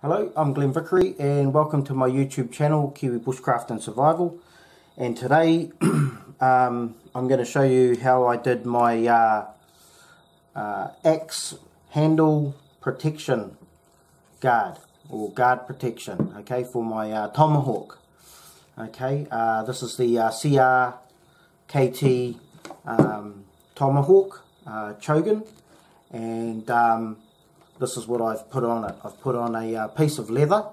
Hello, I'm Glenn Vickery and welcome to my YouTube channel, Kiwi Bushcraft and Survival. And today I'm going to show you how I did my axe handle protection guard, or guard protection, okay, for my Tomahawk. Okay, this is the CRKT Tomahawk Chogan, and this is what I've put on it. I've put on a piece of leather,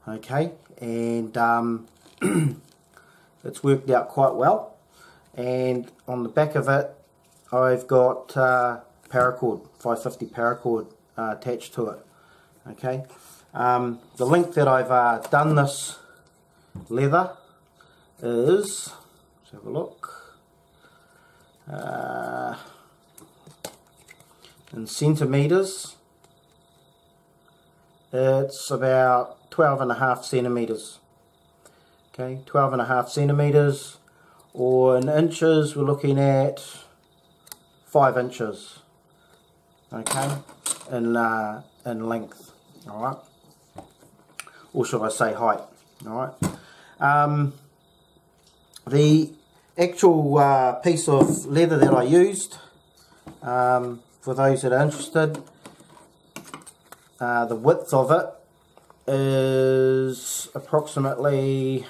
okay, and it's worked out quite well. And on the back of it, I've got paracord, 550 paracord attached to it, okay. The length that I've done this leather is, let's have a look, in centimetres. It's about 12.5 centimetres. Okay, 12.5 centimetres, or in inches we're looking at 5 inches. Okay, in length. All right, or should I say height? All right. The actual piece of leather that I used, for those that are interested, the width of it is approximately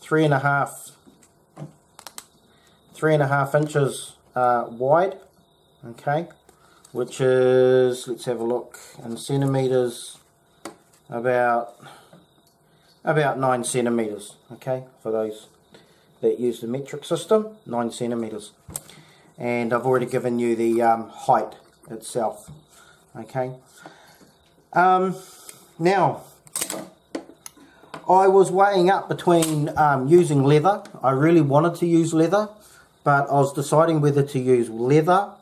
3.5 inches wide, okay, which is, let's have a look, in centimetres, about 9 centimetres, okay, for those that use the metric system, 9 centimetres. And I've already given you the height itself, okay. Now, I was weighing up between using leather. I really wanted to use leather, but I was deciding whether to use leather,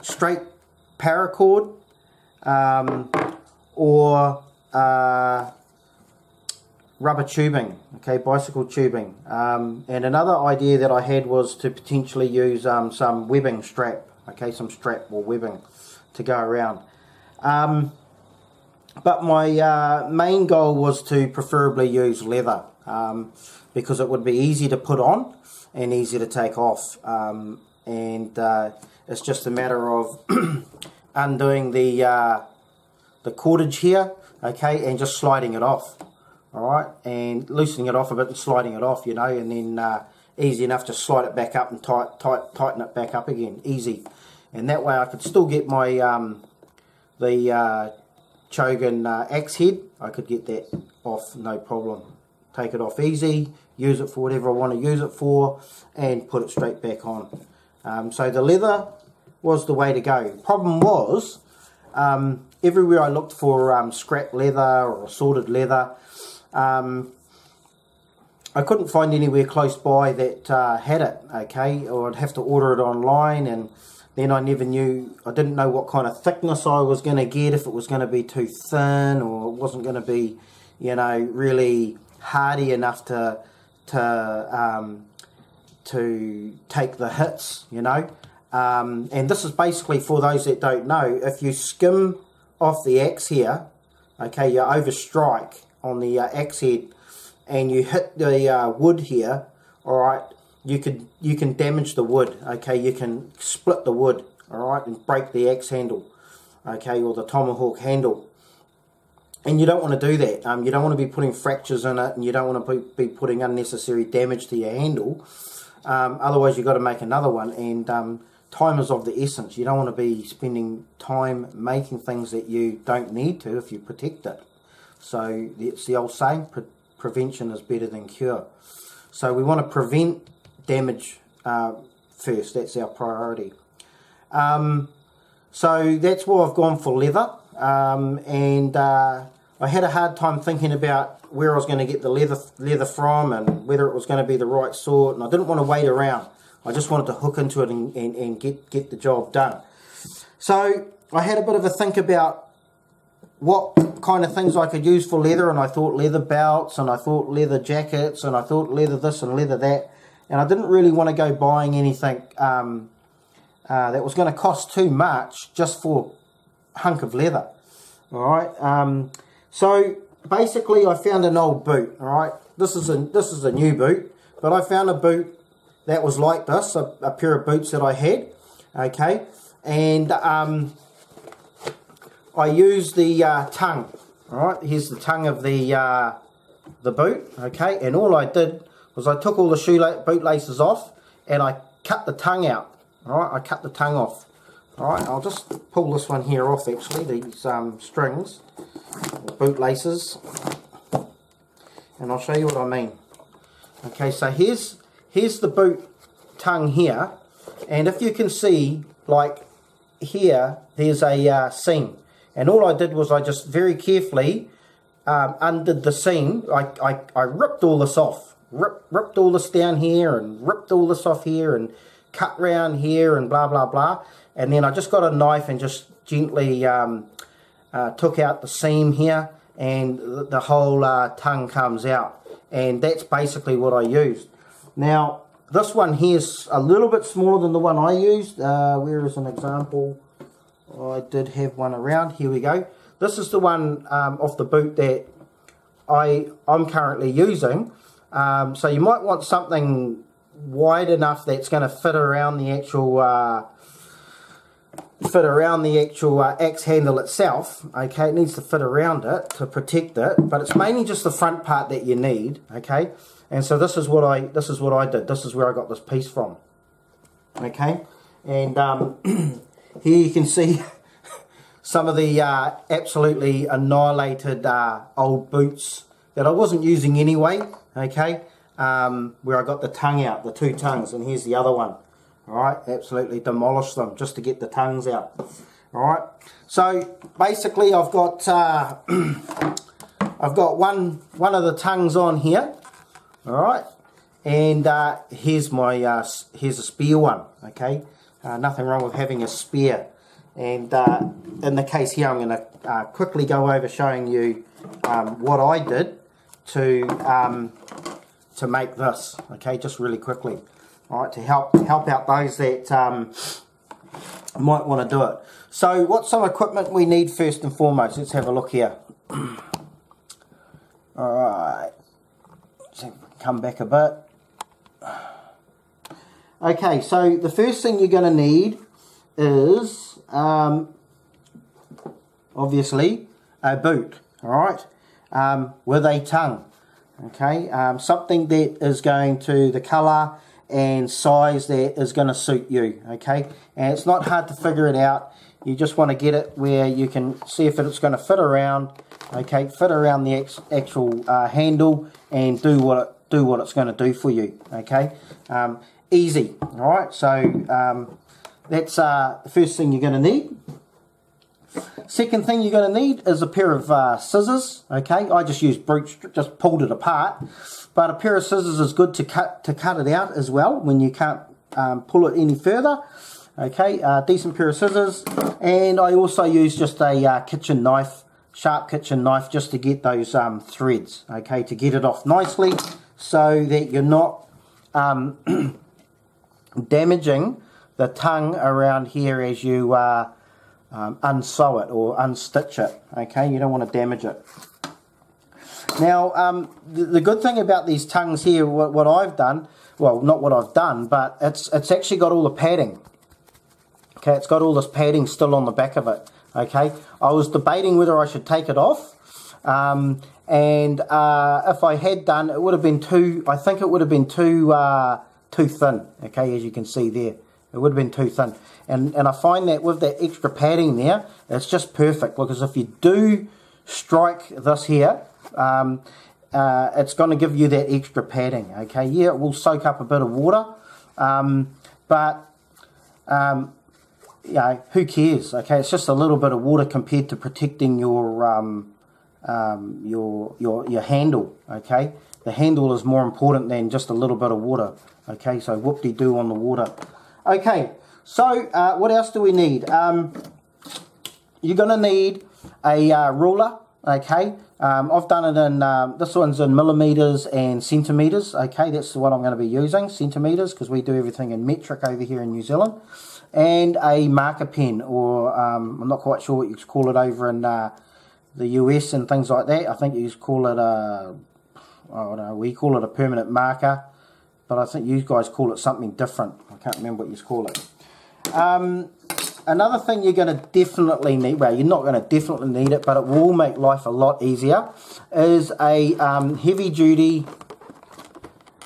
straight paracord, or rubber tubing, okay, bicycle tubing. And another idea that I had was to potentially use some webbing strap, okay, some strap or webbing to go around. But my main goal was to preferably use leather, because it would be easy to put on and easy to take off. And it's just a matter of undoing the cordage here, okay, and just sliding it off. Alright, and loosening it off a bit and sliding it off, you know, and then easy enough to slide it back up and tighten it back up again, easy. And that way I could still get my the Chogan axe head. I could get that off, no problem. Take it off easy, use it for whatever I want to use it for, and put it straight back on. So the leather was the way to go. Problem was, everywhere I looked for scrap leather or assorted leather, I couldn't find anywhere close by that had it, okay, or I'd have to order it online, and then I didn't know what kind of thickness I was going to get, if it was going to be too thin, or it wasn't going to be, you know, really hardy enough to take the hits, you know. And this is basically, for those that don't know, if you skim off the axe here, okay, you overstrike on the axe head and you hit the wood here, alright, you can damage the wood, okay, you can split the wood, alright, and break the axe handle, okay, or the Tomahawk handle. And you don't want to do that. You don't want to be putting fractures in it, and you don't want to be putting unnecessary damage to your handle. Otherwise you've got to make another one, and time is of the essence. You don't want to be spending time making things that you don't need to if you protect it. So it's the old saying, prevention is better than cure. So we want to prevent damage first. That's our priority. So that's why I've gone for leather. And I had a hard time thinking about where I was going to get the leather from, and whether it was going to be the right sort. And I didn't want to wait around. I just wanted to hook into it and get the job done. So I had a bit of a think about what kind of things I could use for leather, and I thought leather belts, and I thought leather jackets, and I thought leather this and leather that, and I didn't really want to go buying anything that was going to cost too much just for a hunk of leather. Alright, so basically I found an old boot. Alright, this is a new boot, but I found a boot that was like this, a pair of boots that I had. Okay, and I used the tongue. Alright, here's the tongue of the boot. Okay, and all I did was I took all the boot laces off and I cut the tongue out. Alright, I cut the tongue off. Alright, I'll just pull this one here off actually, these strings, boot laces, and I'll show you what I mean. Okay, so here's the boot tongue here, and if you can see, like here, there's a seam, and all I did was I just very carefully undid the seam. I ripped all this off, ripped all this down here, and ripped all this off here, and cut round here, and blah blah blah. And then I just got a knife and just gently took out the seam here, and the whole tongue comes out. And that's basically what I used. Now, this one here is a little bit smaller than the one I used. Where is an example? I did have one around. Here we go. This is the one off the boot that I'm currently using. So you might want something wide enough that's going to fit around the actual axe handle itself. Okay, it needs to fit around it to protect it, but it's mainly just the front part that you need. Okay, and so this is what I did. This is where I got this piece from. Okay, and here you can see some of the absolutely annihilated old boots that I wasn't using anyway. Okay, where I got the tongue out, the two tongues, and here's the other one. Alright, absolutely demolished them just to get the tongues out. Alright, so basically I've got one of the tongues on here. Alright, and here's a spare one. Okay, nothing wrong with having a spare. And in the case here, I'm going to quickly go over showing you what I did to make this. Okay, just really quickly. Alright, to help out those that might want to do it. So what's some equipment we need first and foremost? Let's have a look here. Alright, so come back a bit. Okay, so the first thing you're going to need is obviously a boot. Alright, with a tongue. Okay, something that is going to the colour and size that is going to suit you. Okay, and it's not hard to figure it out. You just want to get it where you can see if it's going to fit around. Okay, fit around the actual handle and do what it's going to do for you. Okay, easy. All right, so that's the first thing you're going to need. Second thing you're going to need is a pair of scissors. Okay, I just used just pulled it apart, but a pair of scissors is good to cut it out as well when you can't pull it any further. Okay, decent pair of scissors, and I also use just a kitchen knife, sharp kitchen knife, just to get those threads. Okay, to get it off nicely, so that you're not damaging the tongue around here as you unsew it or unstitch it. Okay, you don't want to damage it. Now, the good thing about these tongues here, what I've done, well, not what I've done, but it's actually got all the padding. Okay, it's got all this padding still on the back of it. Okay, I was debating whether I should take it off, and if I had done, it would have been I think it would have been too thin. Okay, as you can see there. It would have been too thin. And I find that with that extra padding there, it's just perfect. Because if you do strike this here, it's going to give you that extra padding. Okay, yeah, it will soak up a bit of water. But, you know, who cares? Okay, it's just a little bit of water compared to protecting your handle. Okay, the handle is more important than just a little bit of water. Okay, so whoop-de-doo on the water. Okay, so what else do we need? You're going to need a ruler okay. I've done it in, this one's in millimetres and centimetres, okay. That's what I'm going to be using, centimetres, because we do everything in metric over here in New Zealand. And a marker pen, or I'm not quite sure what you call it over in the US and things like that. I think you call it a, I don't know, we call it a permanent marker, but I think you guys call it something different. I can't remember what you call it. Another thing you're going to definitely need, well, you're not going to definitely need it, but it will make life a lot easier, is a heavy duty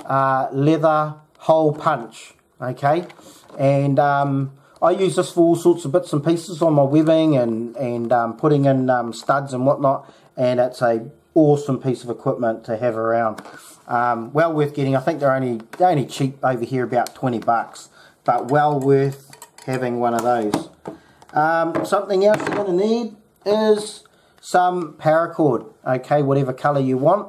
leather hole punch, okay. And I use this for all sorts of bits and pieces on my webbing and putting in studs and whatnot, and it's a awesome piece of equipment to have around. Well worth getting. I think they're only cheap over here, about 20 bucks, but well worth having one of those. Something else you're going to need is some paracord, okay, whatever colour you want.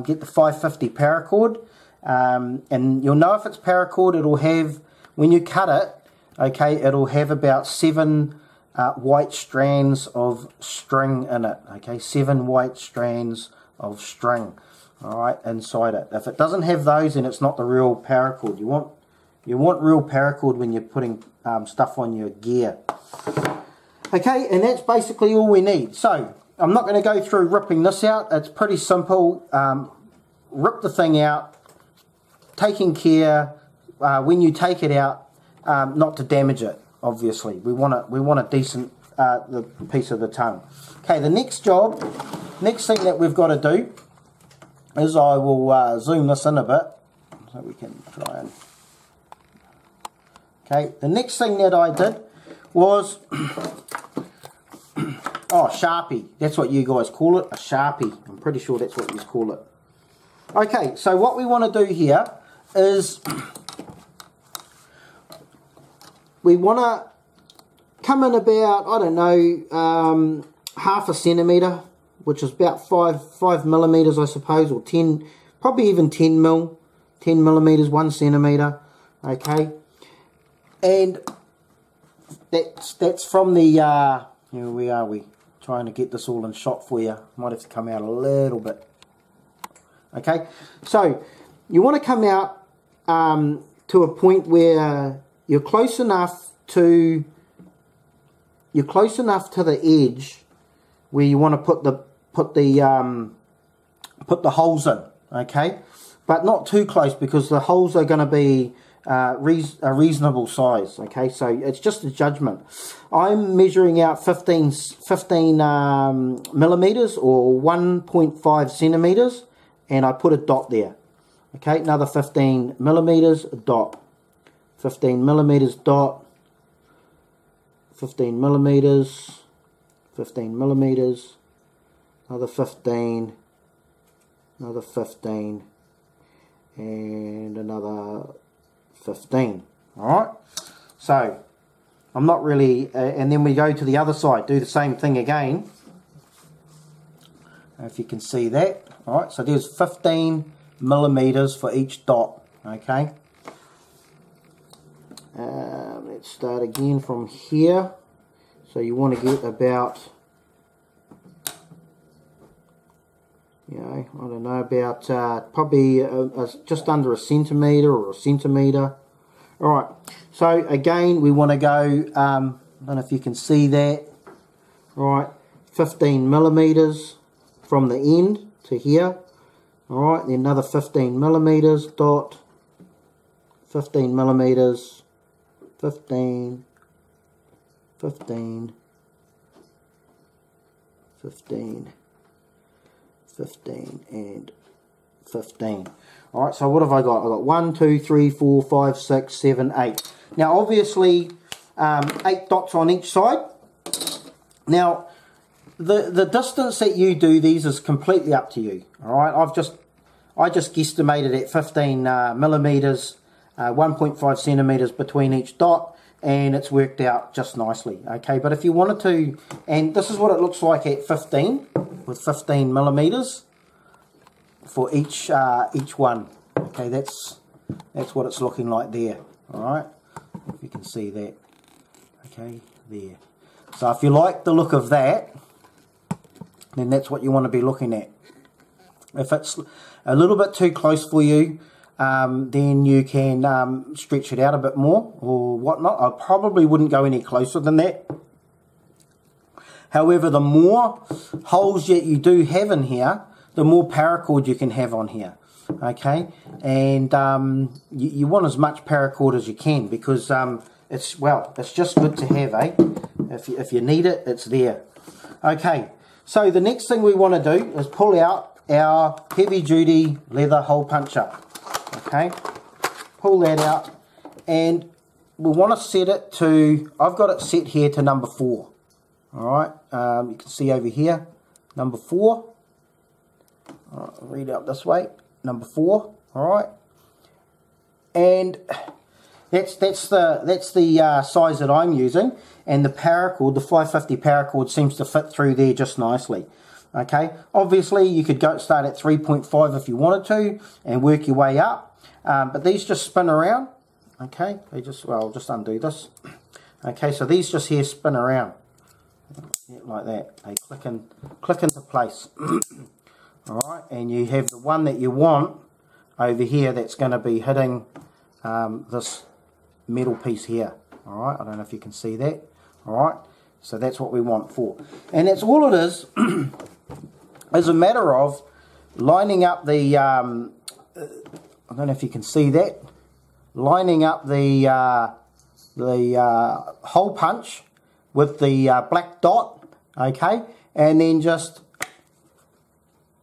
Get the 550 paracord, and you'll know if it's paracord. It'll have, when you cut it, okay, it'll have about 7 white strands of string in it, okay, 7 white strands of string, alright, inside it. If it doesn't have those, then it's not the real paracord. You want real paracord when you're putting stuff on your gear. Okay, and that's basically all we need. So, I'm not going to go through ripping this out. It's pretty simple. Rip the thing out, taking care, when you take it out, not to damage it, obviously. We want a decent the piece of the tongue. Okay, the next thing that we've got to do is I will zoom this in a bit so we can try and... Okay, the next thing that I did was, oh, Sharpie. That's what you guys call it, a Sharpie. I'm pretty sure that's what you call it. Okay, so what we want to do here is we want to come in about, I don't know, half a centimetre, which is about 5 millimetres, I suppose, or 10, probably even 10 millimetres, 1 centimetre, okay. And that's from the, here we trying to get this all in shot for you. Might have to come out a little bit. Okay, so you want to come out to a point where you're close enough to the edge where you want to put the holes in. Okay, but not too close, because the holes are going to be a reasonable size. Okay, so it's just a judgment. I'm measuring out 15 millimeters, or 1.5 centimeters, and I put a dot there. Okay, another 15 millimeters, a dot, 15 millimeters, dot, 15 millimeters, 15 millimeters, another 15, another 15, and another 15. Alright, so I'm not really, and then we go to the other side, do the same thing again. If you can see that. Alright, so there's 15 millimeters for each dot. Okay, let's start again from here. So you want to get about, I don't know, about probably just under a centimetre or a centimetre. Alright, so again we want to go, I don't know if you can see that, alright, 15 millimetres from the end to here. Alright, then another 15 millimeters, dot, 15 millimeters, 15, 15, 15, 15, and 15. Alright, so what have I got? I've got 1, 2, 3, 4, 5, 6, 7, 8. Now obviously 8 dots on each side. Now the distance that you do these is completely up to you. Alright, I just guesstimated at 15 millimeters, 1.5 centimeters between each dot, and it's worked out just nicely. Okay, but if you wanted to, and this is what it looks like at 15, with 15 millimeters for each one. Okay, that's what it's looking like there. Alright, if you can see that. Okay, there. So if you like the look of that, then that's what you want to be looking at. If it's a little bit too close for you, then you can stretch it out a bit more or whatnot. I probably wouldn't go any closer than that. However, the more holes that you do have in here, the more paracord you can have on here. Okay, and you want as much paracord as you can, because it's just good to have, eh? If you need it, it's there. Okay, so the next thing we want to do is pull out our heavy duty leather hole puncher. Okay, pull that out, and we want to set it to, I've got it set here to number 4. Alright, you can see over here, number 4. Alright, I'll read it up this way, number 4. Alright, and that's the size that I'm using, and the paracord, the 550 paracord, seems to fit through there just nicely. Okay, obviously you could start at 3.5 if you wanted to and work your way up, but these just spin around. Okay, I'll just undo this. Okay, so these just here spin around, yeah, like that. They click into place. Alright, and you have the one that you want over here that's going to be hitting this metal piece here. Alright, I don't know if you can see that. Alright, so that's what we want for. And that's all it is a matter of lining up the, I don't know if you can see that, lining up the hole punch with the black dot, okay, and then just,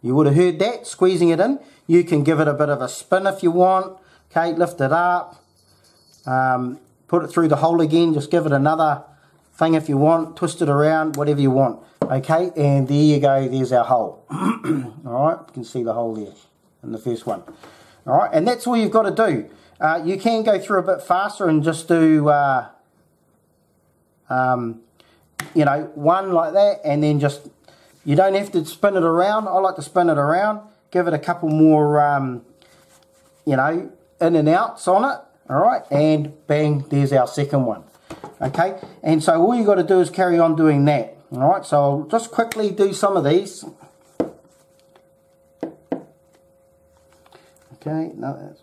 you would have heard that, squeezing it in. You can give it a bit of a spin if you want, okay, lift it up, put it through the hole again, just give it another thing if you want, twist it around, whatever you want, okay, and there you go, there's our hole. Alright, you can see the hole there in the first one. Alright, and that's all you've got to do. You can go through a bit faster and just do, you know, one like that, and then just, you don't have to spin it around. I like to spin it around, give it a couple more, you know, in and outs on it. Alright, and bang, there's our second one. Okay, and so all you got to do is carry on doing that. Alright, so I'll just quickly do some of these. Okay, no, that's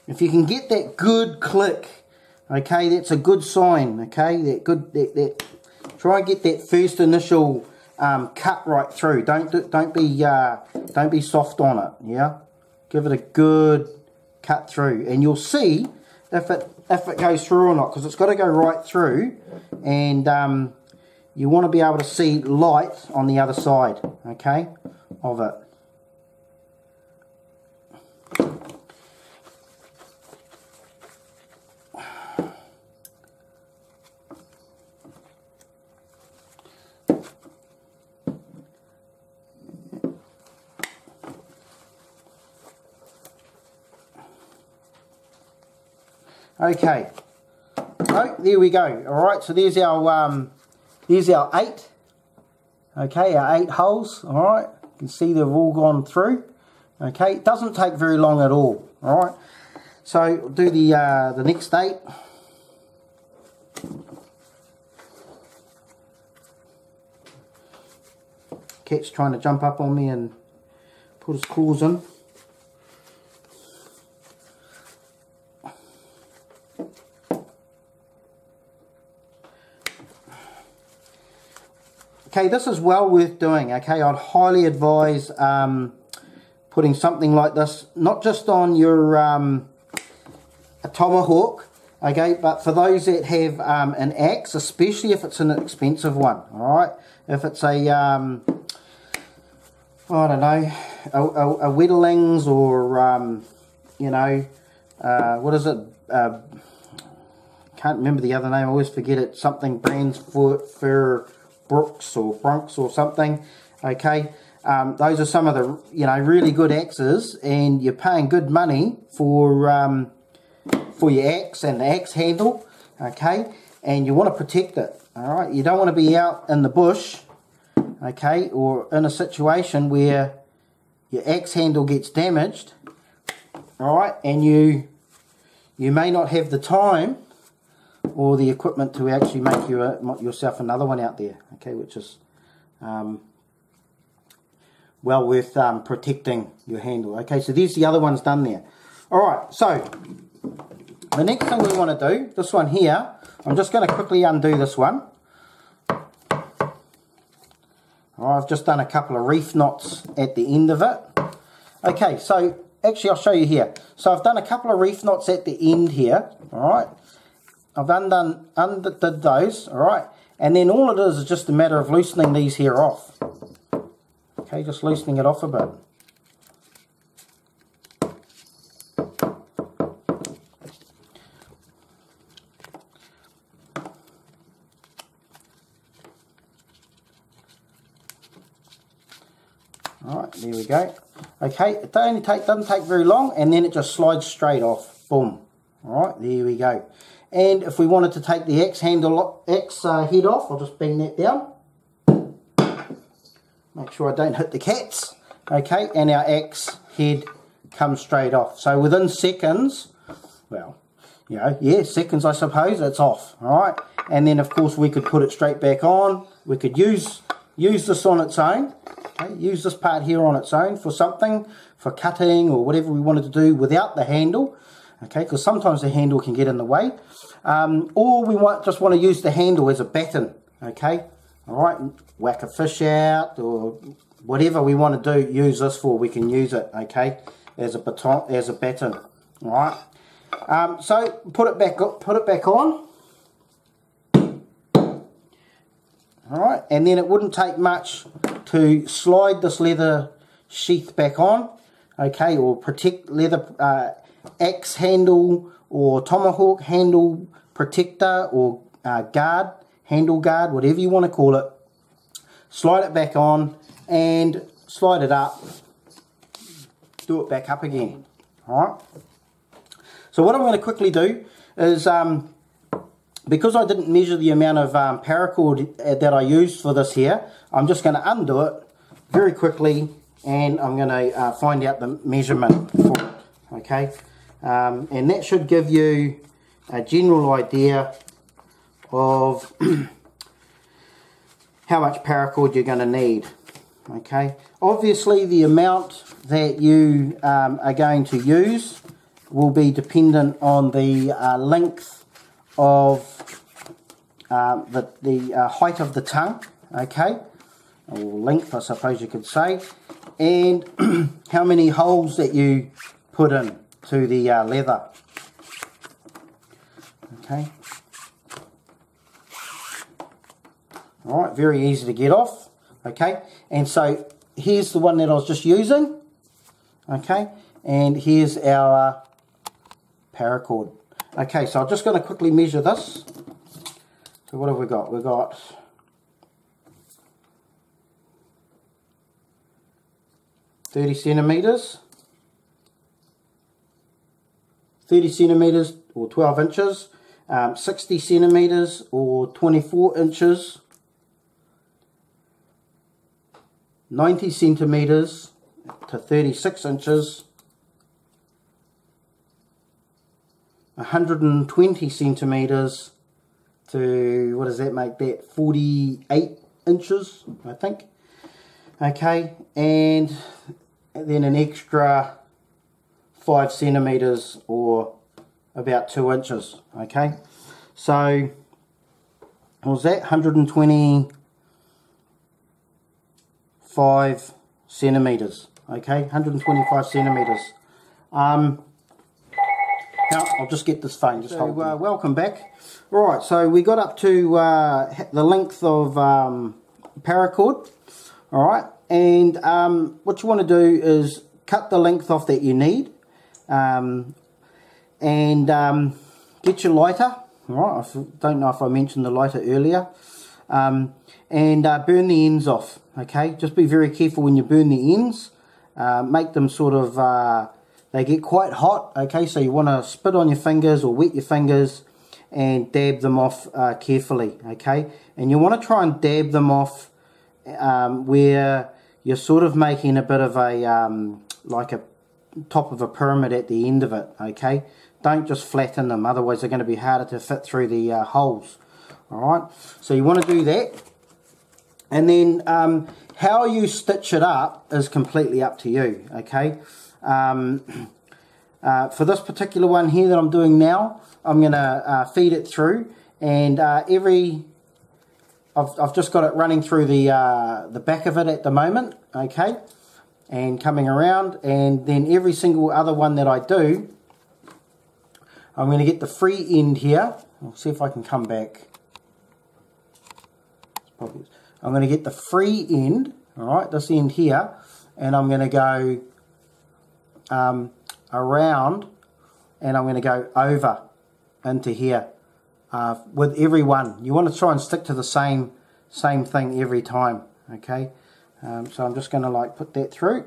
if you can get that good click, okay, that's a good sign. Okay, that try and get that first initial cut right through. Don't be soft on it. Yeah, give it a good cut through, and you'll see if it goes through or not, because it's got to go right through, and you want to be able to see light on the other side, okay, of it. Okay, so there we go. All right, so there's our 8. Okay, our 8 holes. All right, you can see they've all gone through. Okay, it doesn't take very long at all. All right, so we'll do the next 8. Cat's trying to jump up on me and put his claws in. Okay, this is well worth doing. Okay, I'd highly advise putting something like this, not just on your a Tomahawk, okay, but for those that have an axe, especially if it's an expensive one. All right, if it's a I don't know, a Whittlings, or you know, what is it? Can't remember the other name. I always forget it. Something brands for Brooks or Bronx or something. Okay, those are some of the, you know, really good axes, and you're paying good money for your axe and the axe handle. Okay, and you want to protect it. All right, you don't want to be out in the bush, okay, or in a situation where your axe handle gets damaged. All right, and you you may not have the time or the equipment to actually make yourself another one out there, okay, which is well worth protecting your handle. Okay, so there's the other ones done there. Alright, so the next thing we want to do, this one here, I'm just going to quickly undo this one. I've just done a couple of reef knots at the end of it. Okay, so actually I'll show you here. So I've done a couple of reef knots at the end here, alright. I've undid those, alright. And then all it is just a matter of loosening these here off. Okay, just loosening it off a bit. Alright, there we go. Okay, it doesn't take very long, and then it just slides straight off. Boom. Alright, there we go. And if we wanted to take the X head off, I'll just bang that down. Make sure I don't hit the cats. Okay, and our X head comes straight off. So within seconds, well, you know, yeah, seconds I suppose, it's off. Alright, and then of course we could put it straight back on. We could use this on its own. Okay, use this part here on its own for something, for cutting or whatever we wanted to do without the handle. Okay, because sometimes the handle can get in the way. Or we just want to use the handle as a batten. Okay, alright, whack a fish out or whatever we want to do, use this for, we can use it, okay, as a batten. Alright, so put it back on. Alright, and then it wouldn't take much to slide this leather sheath back on, okay, or protect leather axe handle or tomahawk handle protector or handle guard, whatever you want to call it. Slide it back on and slide it up, do it back up again. Alright, so what I'm going to quickly do is because I didn't measure the amount of paracord that I used for this here, I'm just going to undo it very quickly and I'm going to find out the measurement for it, okay? And that should give you a general idea of how much paracord you're going to need, okay? Obviously the amount that you are going to use will be dependent on the length of the height of the tongue, okay, or length I suppose you could say, and how many holes that you put in to the leather, okay. Alright, very easy to get off, okay, and so here's the one that I was just using, okay, and here's our paracord. Okay, so I'm just going to quickly measure this. So what have we got? We've got 30 centimeters, 30 centimeters or 12 inches, 60 centimeters or 24 inches, 90 centimeters to 36 inches, 120 centimeters to, what does that make that, 48 inches I think, okay, and then an extra 5 centimeters or about 2 inches, okay. So what was that, 125 centimeters, okay, 125 centimeters. Now, I'll just get this phone. Just hold on. Welcome back. Alright, so we got up to the length of paracord. Alright, and what you want to do is cut the length off that you need. And get your lighter. Alright, I don't know if I mentioned the lighter earlier. And burn the ends off. Okay, just be very careful when you burn the ends. Make them sort of... they get quite hot, okay, so you want to spit on your fingers or wet your fingers and dab them off carefully, okay. And you want to try and dab them off where you're sort of making a bit of a, like a top of a pyramid at the end of it, okay. Don't just flatten them, otherwise they're going to be harder to fit through the holes. Alright, so you want to do that. And then how you stitch it up is completely up to you, okay? For this particular one here that I'm doing now, I'm going to feed it through, and I've just got it running through the back of it at the moment, okay? And coming around, and then every single other one that I do, I'm going to get the free end here. I'll see if I can come back. I'm going to get the free end, alright, this end here, and I'm going to go around, and I'm going to go over into here with every one. You want to try and stick to the same thing every time, okay? So I'm just going to like put that through,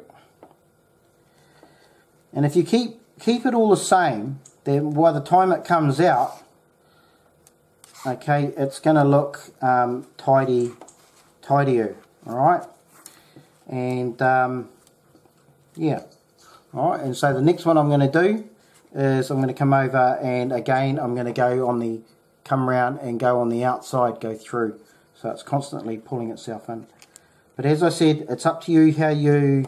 and if you keep it all the same, then by the time it comes out, okay, it's going to look tidier, alright? And yeah, alright, and so the next one I'm going to do is I'm going to come over, and again I'm going to come around and go on the outside, go through, so it's constantly pulling itself in. But as I said, it's up to you how you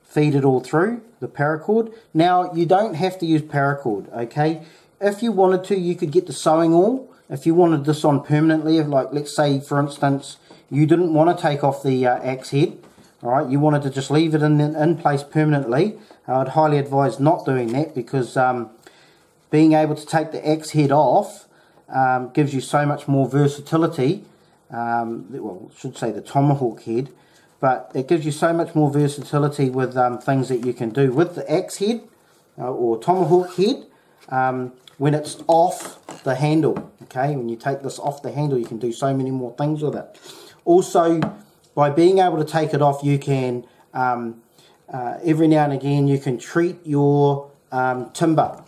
feed it all through the paracord. Now, you don't have to use paracord, okay? If you wanted to, you could get the sewing awl. If you wanted this on permanently, like let's say for instance you didn't want to take off the axe head, alright, you wanted to just leave it in place permanently, I would highly advise not doing that, because being able to take the axe head off gives you so much more versatility. Well, I should say the Tomahawk head, but it gives you so much more versatility with things that you can do with the axe head or Tomahawk head when it's off the handle. Okay, when you take this off the handle, you can do so many more things with it. Also, by being able to take it off, you can every now and again you can treat your timber.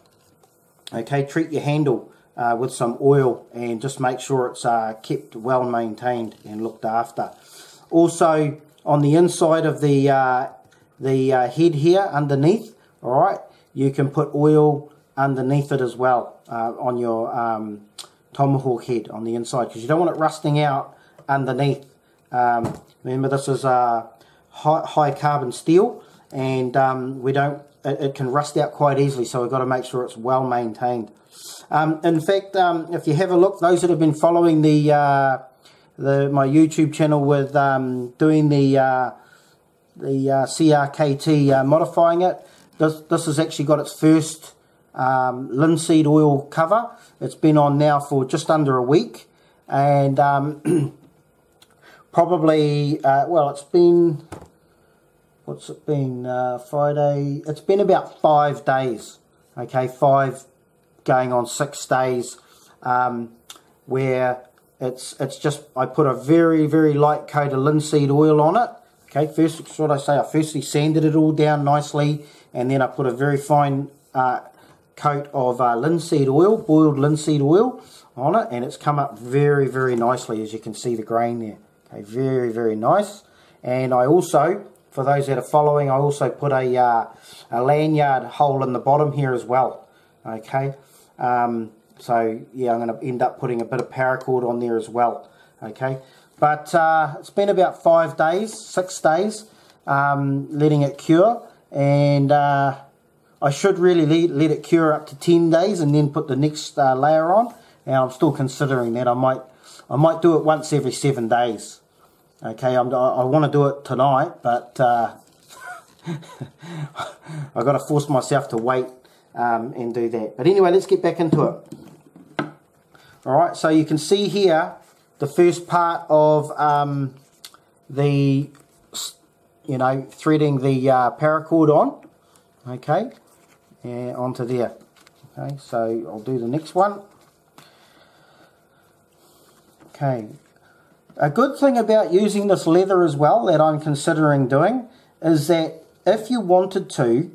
Okay, treat your handle with some oil, and just make sure it's kept well maintained and looked after. Also, on the inside of the head here underneath, all right, you can put oil underneath it as well on your Tomahawk head on the inside, because you don't want it rusting out underneath. Remember, this is high carbon steel, and it can rust out quite easily, so we've got to make sure it's well maintained. In fact, if you have a look, those that have been following my YouTube channel with doing the CRKT modifying it, this has actually got its first linseed oil cover. It's been on now for just under a week, and probably well, it's been, what's it been, Friday, it's been about 5 days, okay, 5 going on 6 days, where it's just, I put a very, very light coat of linseed oil on it. Okay, first, what I say, I firstly sanded it all down nicely, and then I put a very fine coat of linseed oil, boiled linseed oil on it, and it's come up very, very nicely, as you can see the grain there. Okay, very, very nice. And I also, for those that are following, I also put a lanyard hole in the bottom here as well. Okay, so yeah, I'm going to end up putting a bit of paracord on there as well. Okay, but it's been about 5 days, 6 days, letting it cure, and I should really let it cure up to 10 days and then put the next layer on. Now I'm still considering that. I might do it once every 7 days. Okay, I want to do it tonight, but I've got to force myself to wait and do that. But anyway, let's get back into it. Alright, so you can see here the first part of the, threading the paracord on. Okay, and onto there. Okay, so I'll do the next one. Okay, a good thing about using this leather as well that I'm considering doing is that if you wanted to,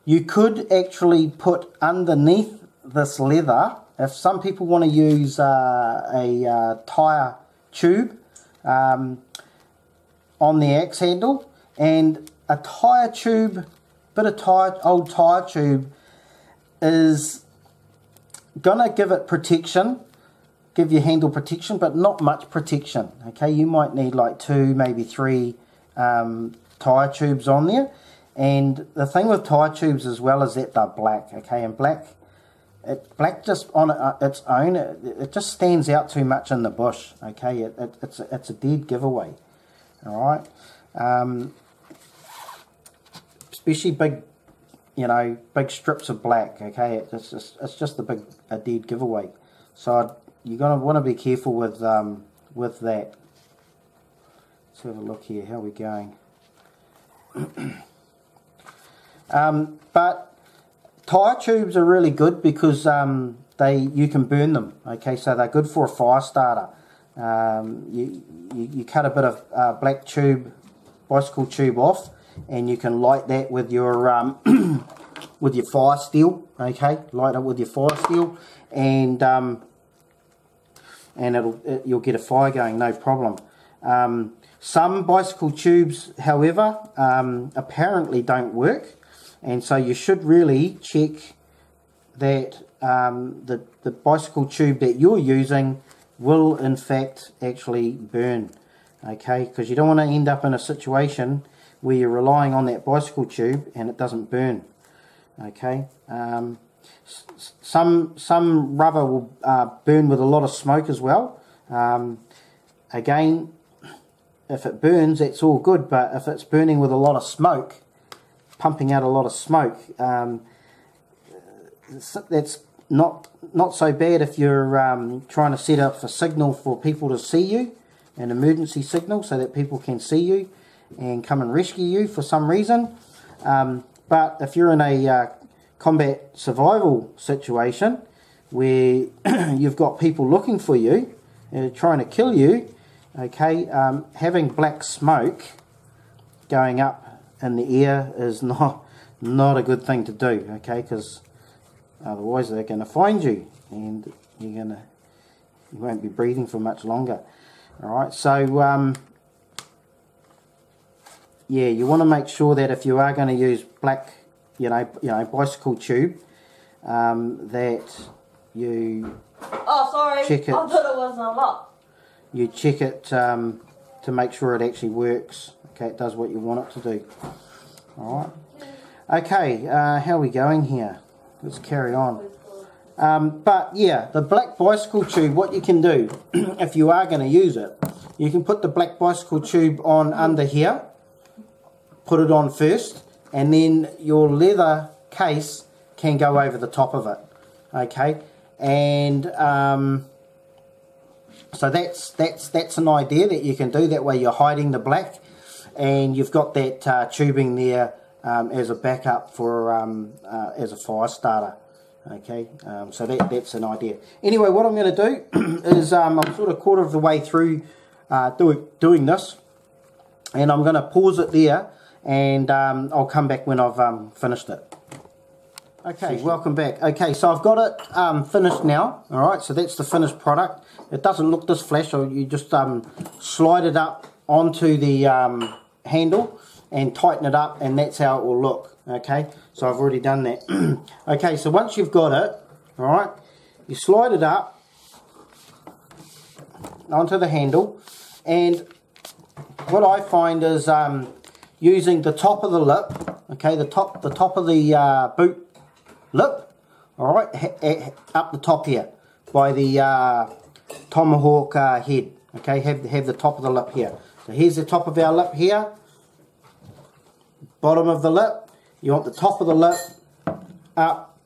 you could actually put underneath this leather, if some people want to use a tyre tube on the axe handle, and a tyre tube, old tyre tube is gonna give it protection, give your handle protection, but not much protection. Okay, you might need like 2, maybe 3 tyre tubes on there. And the thing with tyre tubes as well is that they're black. Okay, and black just on its own, it just stands out too much in the bush. Okay, it's a dead giveaway. All right, especially big, big strips of black. Okay, it's just a dead giveaway. So you're gonna want to be careful with that. Let's have a look here. How are we going? But tyre tubes are really good because you can burn them. Okay, so they're good for a fire starter. You cut a bit of black tube, bicycle tube off, and you can light that with your with your fire steel. Okay, light it with your fire steel, and you'll get a fire going, no problem. Some bicycle tubes, however, apparently don't work, and so you should really check that the bicycle tube that you're using will in fact actually burn. Okay, because you don't want to end up in a situation where you're relying on that bicycle tube and it doesn't burn. Okay, some rubber will burn with a lot of smoke as well. Again, if it burns, that's all good, but if it's burning with a lot of smoke, pumping out a lot of smoke, that's not so bad if you're trying to set up a signal for people to see you, an emergency signal, so that people can see you and come and rescue you for some reason. But if you're in a combat survival situation where you've got people looking for you, trying to kill you, okay, having black smoke going up in the air is not a good thing to do, okay, because otherwise they're going to find you and you won't be breathing for much longer. Alright, so yeah, you want to make sure that if you are going to use black, bicycle tube, that you check it. I thought it was unlocked. You check it to make sure it actually works. Okay, it does what you want it to do. Alright. Okay, how are we going here? Let's carry on. But yeah, the black bicycle tube, what you can do, if you are going to use it, you can put the black bicycle tube on under here, put it on first, and then your leather case can go over the top of it. Okay, and so that's an idea that you can do. That way you're hiding the black, and you've got that tubing there as a backup for as a fire starter. Okay, so that's an idea. Anyway, what I'm going to do is I'm sort of quarter of the way through doing this, and I'm going to pause it there, and I'll come back when I've finished it. Okay, welcome back. Okay, so I've got it finished now. All right, so that's the finished product. It doesn't look this flash, so you just slide it up onto the handle and tighten it up, and that's how it will look. Okay, so I've already done that. Okay, so once you've got it, all right, you slide it up onto the handle, and what I find is using the top of the lip, okay, the top of the boot lip, all right, up the top here by the Tomahawk head. Okay, have the top of the lip here. So here's the top of our lip here, bottom of the lip. You want the top of the lip up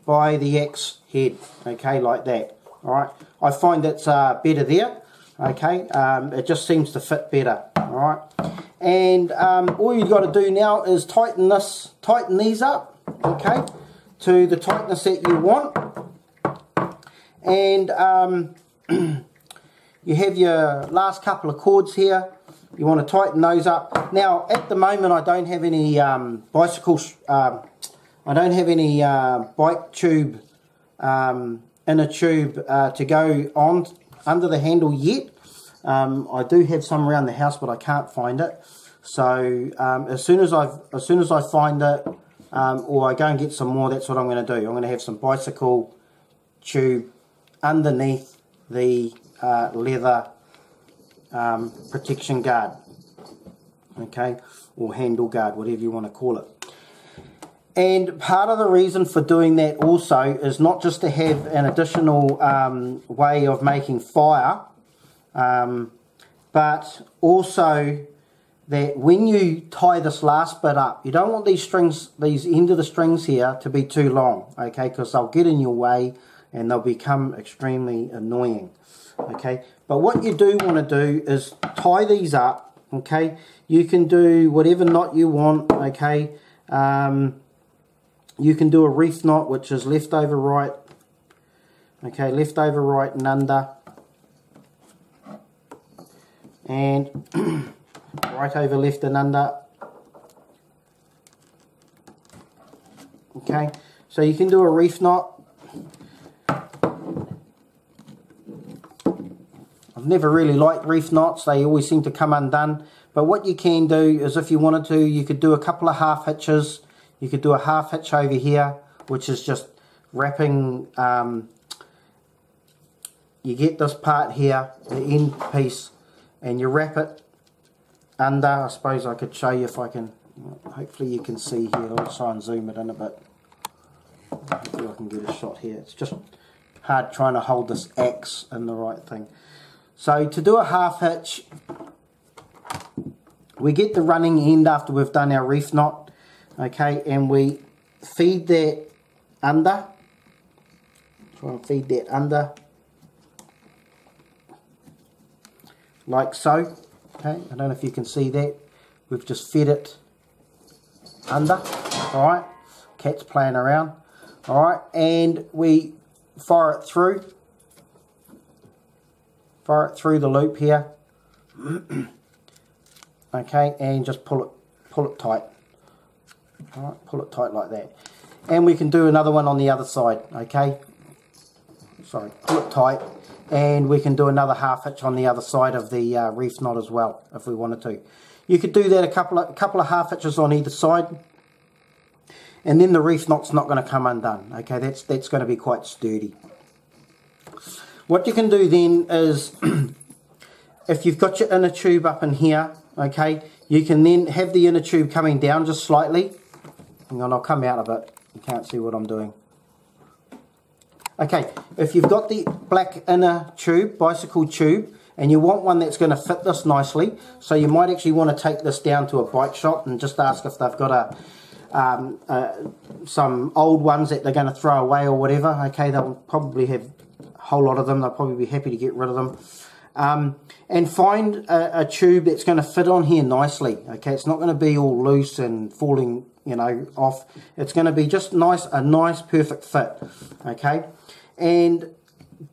by the axe head, okay, like that. All right, I find it's better there. Okay, it just seems to fit better. All right, and all you've got to do now is tighten these up, okay, to the tightness that you want, and you have your last couple of cords here. You want to tighten those up. Now, at the moment, I don't have any bicycles. I don't have any bike tube, inner tube to go on under the handle yet. I do have some around the house, but I can't find it. So as soon as I find it, or I go and get some more, that's what I'm going to do. I'm going to have some bicycle tube underneath the leather protection guard, okay, or handle guard, whatever you want to call it. And part of the reason for doing that also is not just to have an additional way of making fire, but also that when you tie this last bit up, you don't want these strings, these end of the strings here, to be too long, okay, because they'll get in your way and they'll become extremely annoying, okay. But what you do want to do is tie these up, okay. You can do whatever knot you want, okay. You can do a reef knot, which is left over right, okay, left over right and under, and right over left and under, okay. So you can do a reef knot. I've never really liked reef knots, they always seem to come undone, but what you can do is, if you wanted to, you could do a couple of half hitches. You could do a half hitch over here, which is just wrapping, you get this part here, the end piece, and you wrap it under. I suppose I could show you if I can, hopefully you can see here. I'll try and zoom it in a bit. Hopefully I can get a shot here. It's just hard trying to hold this axe in the right thing. So to do a half hitch, we get the running end after we've done our reef knot, okay, and we feed that under. Try and feed that under, like so. Okay, I don't know if you can see that. We've just fed it under. Alright, cat's playing around. Alright, and we fire it through. Fire it through the loop here. Okay, and just pull it tight. Alright, pull it tight like that. And we can do another one on the other side, okay? Sorry, pull it tight. And we can do another half hitch on the other side of the reef knot as well, if we wanted to. You could do that a couple of half hitches on either side, and then the reef knot's not going to come undone. Okay, that's going to be quite sturdy. What you can do then is, if you've got your inner tube up in here, okay, you can then have the inner tube coming down just slightly. Hang on, I'll come out a bit. You can't see what I'm doing. Okay, if you've got the black inner tube, bicycle tube, and you want one that's going to fit this nicely, so you might actually want to take this down to a bike shop and just ask if they've got some old ones that they're going to throw away or whatever. Okay, they'll probably have a whole lot of them. They'll probably be happy to get rid of them. And find a tube that's going to fit on here nicely. Okay, it's not going to be all loose and falling, you know, off. It's going to be just a nice perfect fit. Okay, and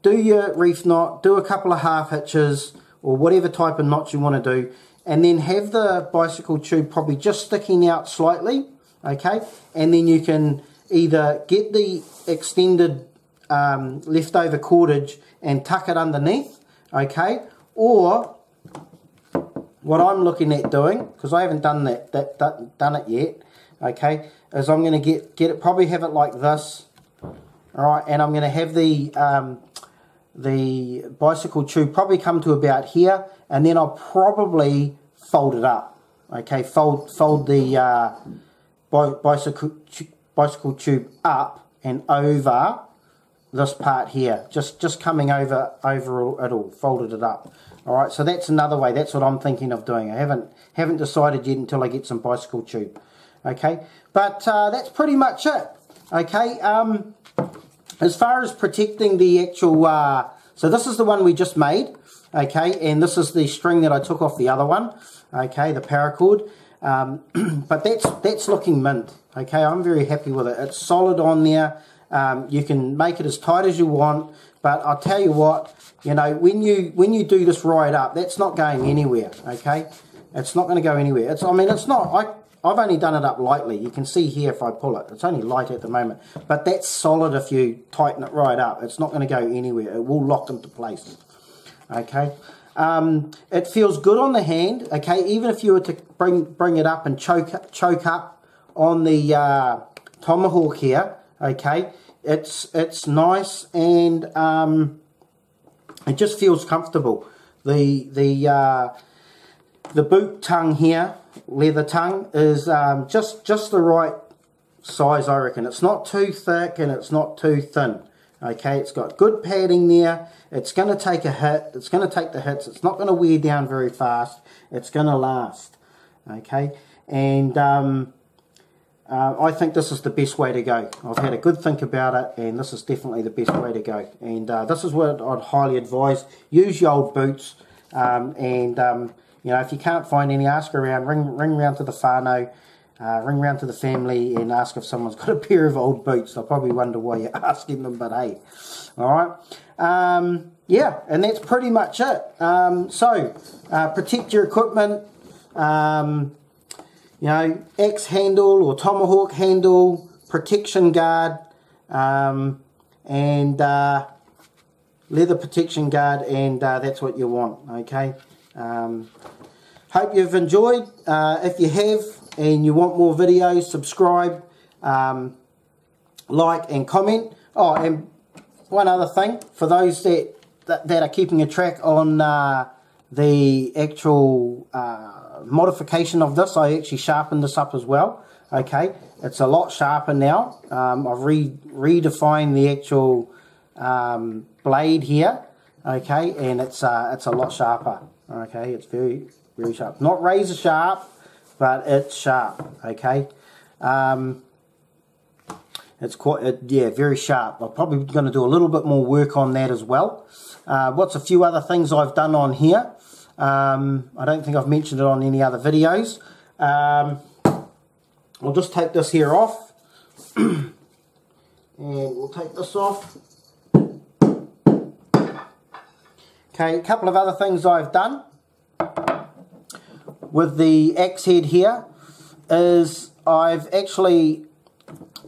do your reef knot, do a couple of half hitches or whatever type of knots you want to do, and then have the bicycle tube probably just sticking out slightly. Okay, and then you can either get the extended leftover cordage and tuck it underneath. Okay, or what I'm looking at doing, because I haven't done done it yet, okay, is I'm going to get it, probably have it like this, all right, and I'm going to have the bicycle tube probably come to about here, and then I'll probably fold it up, okay, fold the bicycle tube up and over this part here, just coming over it all, folded it up. All right, so that's another way. That's what I'm thinking of doing. I haven't decided yet until I get some bicycle tube. Okay, but that's pretty much it. Okay, as far as protecting the actual, so this is the one we just made. Okay, and this is the string that I took off the other one. Okay, the paracord. But that's looking mint. Okay, I'm very happy with it. It's solid on there. You can make it as tight as you want, but I'll tell you what, you know, when you do this right up, that's not going anywhere. Okay, it's not going to go anywhere. It's not. I've only done it up lightly. You can see here if I pull it, it's only light at the moment, but that's solid. If you tighten it right up, it's not going to go anywhere. It will lock into place. Okay, It feels good on the hand, okay, even if you were to bring it up and choke up on the Tomahawk here, okay, it's nice, and it just feels comfortable. The boot tongue here, leather tongue, is just the right size, I reckon. It's not too thick and it's not too thin. Okay, it's got good padding there. It's going to take a hit. It's going to take the hits. It's not going to wear down very fast. It's going to last. Okay, and I think this is the best way to go. I've had a good think about it, and this is definitely the best way to go. And this is what I'd highly advise. Use your old boots, and you know, if you can't find any, ask around. Ring around to the whānau. Ring round to the family and ask if someone's got a pair of old boots. They'll probably wonder why you're asking them, but hey. Alright. Yeah, and that's pretty much it. Protect your equipment. You know, axe handle or tomahawk handle, protection guard, and leather protection guard, and that's what you want, okay? Hope you've enjoyed. If you have, and you want more videos, subscribe, like and comment. Oh, and one other thing, for those that are keeping a track on the actual modification of this, I actually sharpened this up as well. Okay, it's a lot sharper now. I've redefined the actual blade here. Okay, and it's a lot sharper. Okay, it's very sharp. Not razor sharp, but it's sharp, okay? It's quite, yeah, very sharp. I'm probably going to do a little bit more work on that as well. What's a few other things I've done on here? I don't think I've mentioned it on any other videos. I'll just take this here off. And we'll take this off. Okay, a couple of other things I've done with the axe head here is I've actually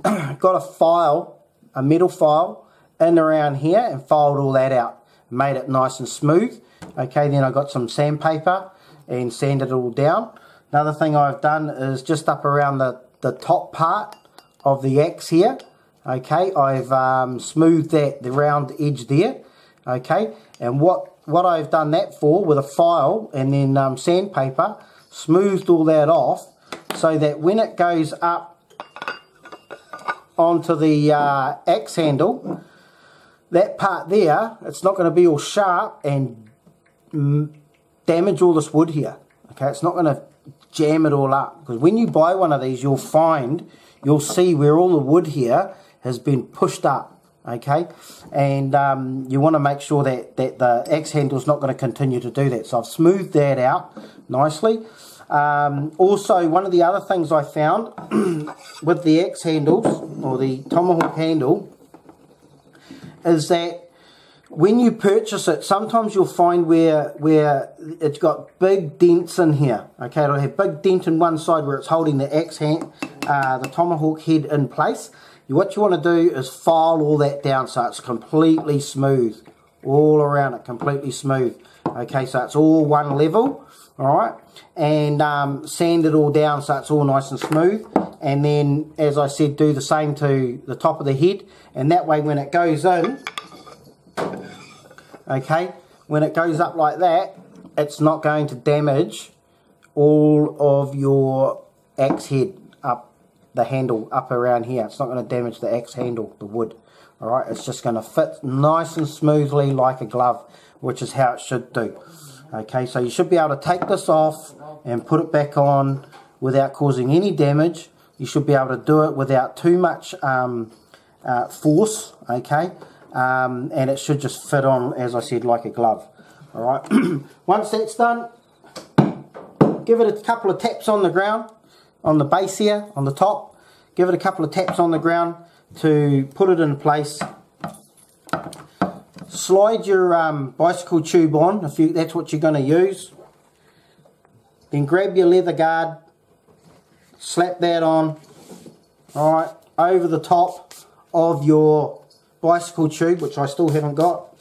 got a file, a metal file, in around here and filed all that out. Made it nice and smooth. Okay, then I got some sandpaper and sanded it all down. Another thing I've done is just up around the top part of the axe here. Okay, I've smoothed that, the round edge there. Okay, and what I've done that for with a file and then sandpaper, smoothed all that off so that when it goes up onto the axe handle, that part there, it's not going to be all sharp and damage all this wood here. Okay, it's not going to jam it all up, because when you buy one of these, you'll see where all the wood here has been pushed up. Okay, and you want to make sure that the axe handle is not going to continue to do that. So I've smoothed that out nicely. Also, one of the other things I found with the axe handles, or the tomahawk handle, is that when you purchase it, sometimes you'll find where it's got big dents in here. Okay, it'll have big dent in one side where it's holding the axe hand, the tomahawk head in place. What you want to do is file all that down so it's completely smooth, all around it, completely smooth. Okay, so it's all one level, all right, and sand it all down so it's all nice and smooth. And then, as I said, do the same to the top of the head, and that way when it goes in, okay, when it goes up like that, it's not going to damage all of your axe head up the handle up around here. It's not going to damage the axe handle, the wood. Alright, it's just going to fit nice and smoothly like a glove, which is how it should do. Okay, so you should be able to take this off and put it back on without causing any damage. You should be able to do it without too much force, okay, and it should just fit on, as I said, like a glove. Alright, once that's done, give it a couple of taps on the ground, on the base here, on the top. Give it a couple of taps on the ground to put it in place. Slide your bicycle tube on, if that's what you're going to use. Then grab your leather guard, slap that on, alright, over the top of your bicycle tube, which I still haven't got.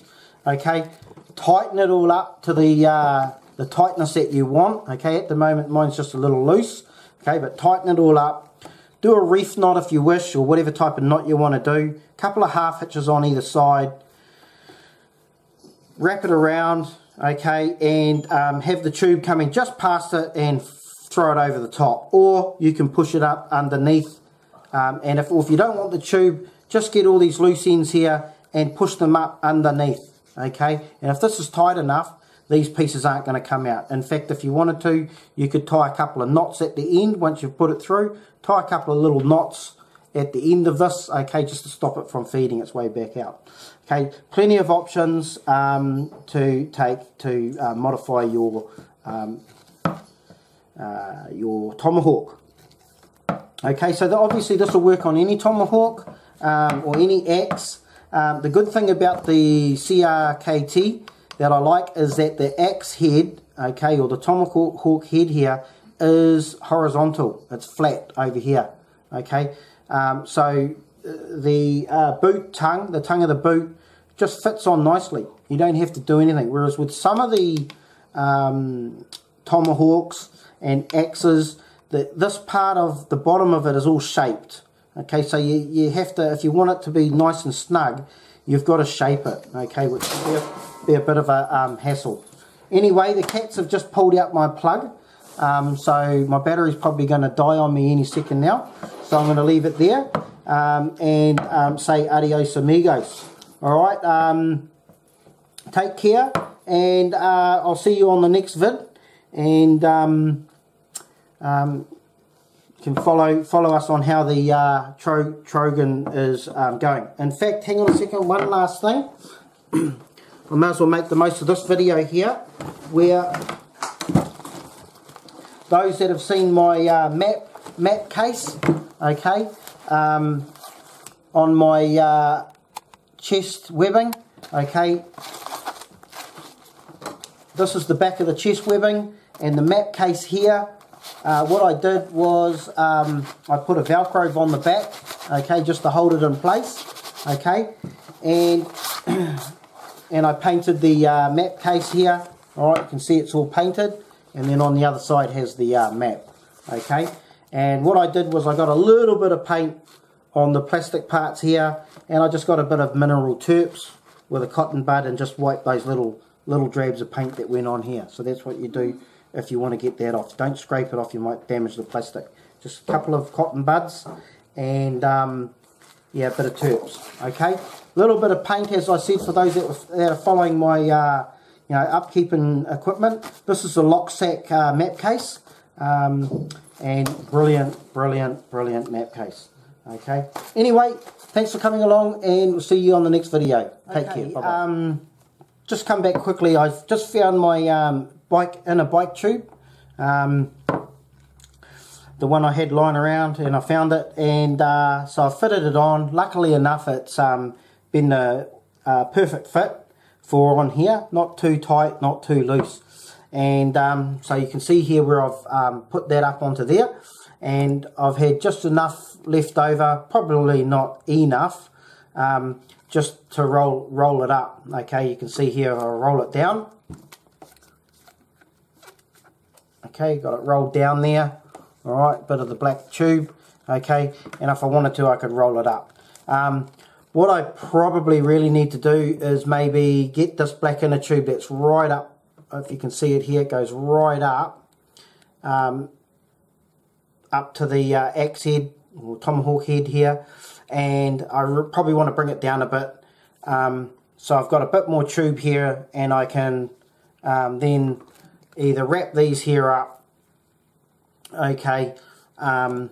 Okay, tighten it all up to the tightness that you want. Okay, at the moment mine's just a little loose. Okay, but tighten it all up. Do a reef knot if you wish, or whatever type of knot you want to do. A couple of half hitches on either side. Wrap it around, okay, and have the tube coming just past it and throw it over the top. Or you can push it up underneath. And if you don't want the tube, just get all these loose ends here and push them up underneath, okay? And if this is tight enough, these pieces aren't going to come out. In fact, if you wanted to, you could tie a couple of knots at the end once you've put it through. Tie a couple of little knots at the end of this, okay, just to stop it from feeding its way back out. Okay, plenty of options to take to modify your Tomahawk. Okay, so obviously this will work on any Tomahawk or any axe. The good thing about the CRKT that I like is that the axe head, okay, or the Tomahawk head here is horizontal. It's flat over here, okay. So the boot tongue, the tongue of the boot, just fits on nicely. You don't have to do anything. Whereas with some of the Tomahawks and axes, this part of the bottom of it is all shaped. Okay, so you have to, if you want it to be nice and snug, you've got to shape it, okay, which will be a bit of a hassle. Anyway, the cats have just pulled out my plug, so my battery's probably going to die on me any second now, so I'm going to leave it there and say adios amigos. Alright, take care, and I'll see you on the next vid, and you can follow us on how the Trogan is going. In fact, hang on a second, one last thing. I may as well make the most of this video here, where those that have seen my map case, okay, on my chest webbing, okay, this is the back of the chest webbing, and the map case here, what I did was I put a Velcro on the back, okay, just to hold it in place, okay, and I painted the map case here. Alright, you can see it's all painted, and then on the other side has the map, okay. And what I did was I got a little bit of paint on the plastic parts here, and I just got a bit of mineral terps with a cotton bud and just wiped those little drabs of paint that went on here. So that's what you do if you want to get that off. Don't scrape it off, you might damage the plastic. Just a couple of cotton buds and yeah, a bit of terps, okay. A little bit of paint, as I said, for those that are following my you know, upkeeping equipment. This is a Locksack map case, and brilliant map case. Okay. Anyway, thanks for coming along, and we'll see you on the next video. Take care. Bye bye. Just come back quickly. I've just found my bike tube, the one I had lying around, and I found it, and so I fitted it on. Luckily enough, it's been a perfect fit for on here, not too tight, not too loose. And so you can see here where I've put that up onto there, and I've had just enough left over, probably not enough, just to roll it up. Okay, you can see here I'll roll it down. Okay, got it rolled down there. Alright, bit of the black tube. Okay, and if I wanted to, I could roll it up. What I probably really need to do is maybe get this black inner tube that's right up. If you can see it here, it goes right up, up to the axe head or Tomahawk head here, and I probably want to bring it down a bit. So I've got a bit more tube here, and I can then either wrap these here up, okay, and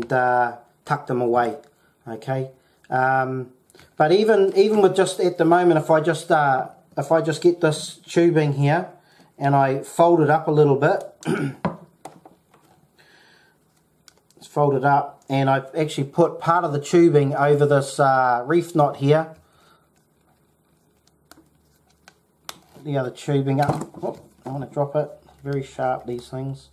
tuck them away, okay. But even with just at the moment, if I just get this tubing here and I fold it up a little bit, it's folded up, and I've actually put part of the tubing over this reef knot here, the other tubing up. Oh, I want to drop it. Very sharp, these things.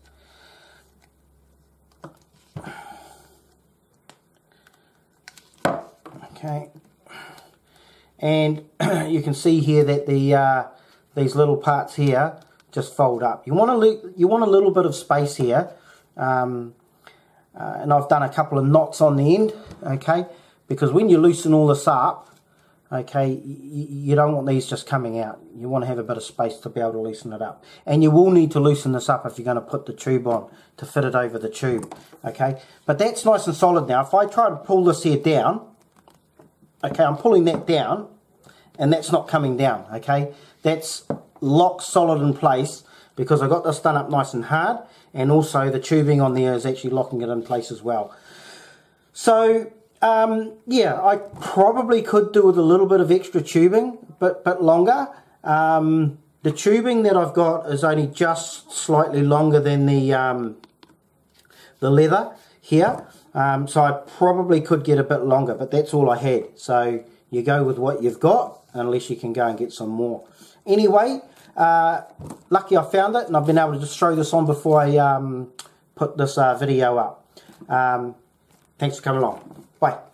Okay, and you can see here that the these little parts here just fold up. You want a little bit of space here, and I've done a couple of knots on the end, okay, because when you loosen all this up, okay, you don't want these just coming out. You want to have a bit of space to be able to loosen it up. And you will need to loosen this up if you're going to put the tube on, to fit it over the tube, okay. But that's nice and solid now. If I try to pull this here down, okay, I'm pulling that down, and that's not coming down, okay. That's locked solid in place because I got this done up nice and hard, and also the tubing on there is actually locking it in place as well. So yeah, I probably could do with a little bit of extra tubing, but longer. The tubing that I've got is only just slightly longer than the leather here, so I probably could get a bit longer, but that's all I had. So you go with what you've got, unless you can go and get some more. Anyway, lucky I found it, and I've been able to just throw this on before I put this video up. Thanks for coming along. Bye.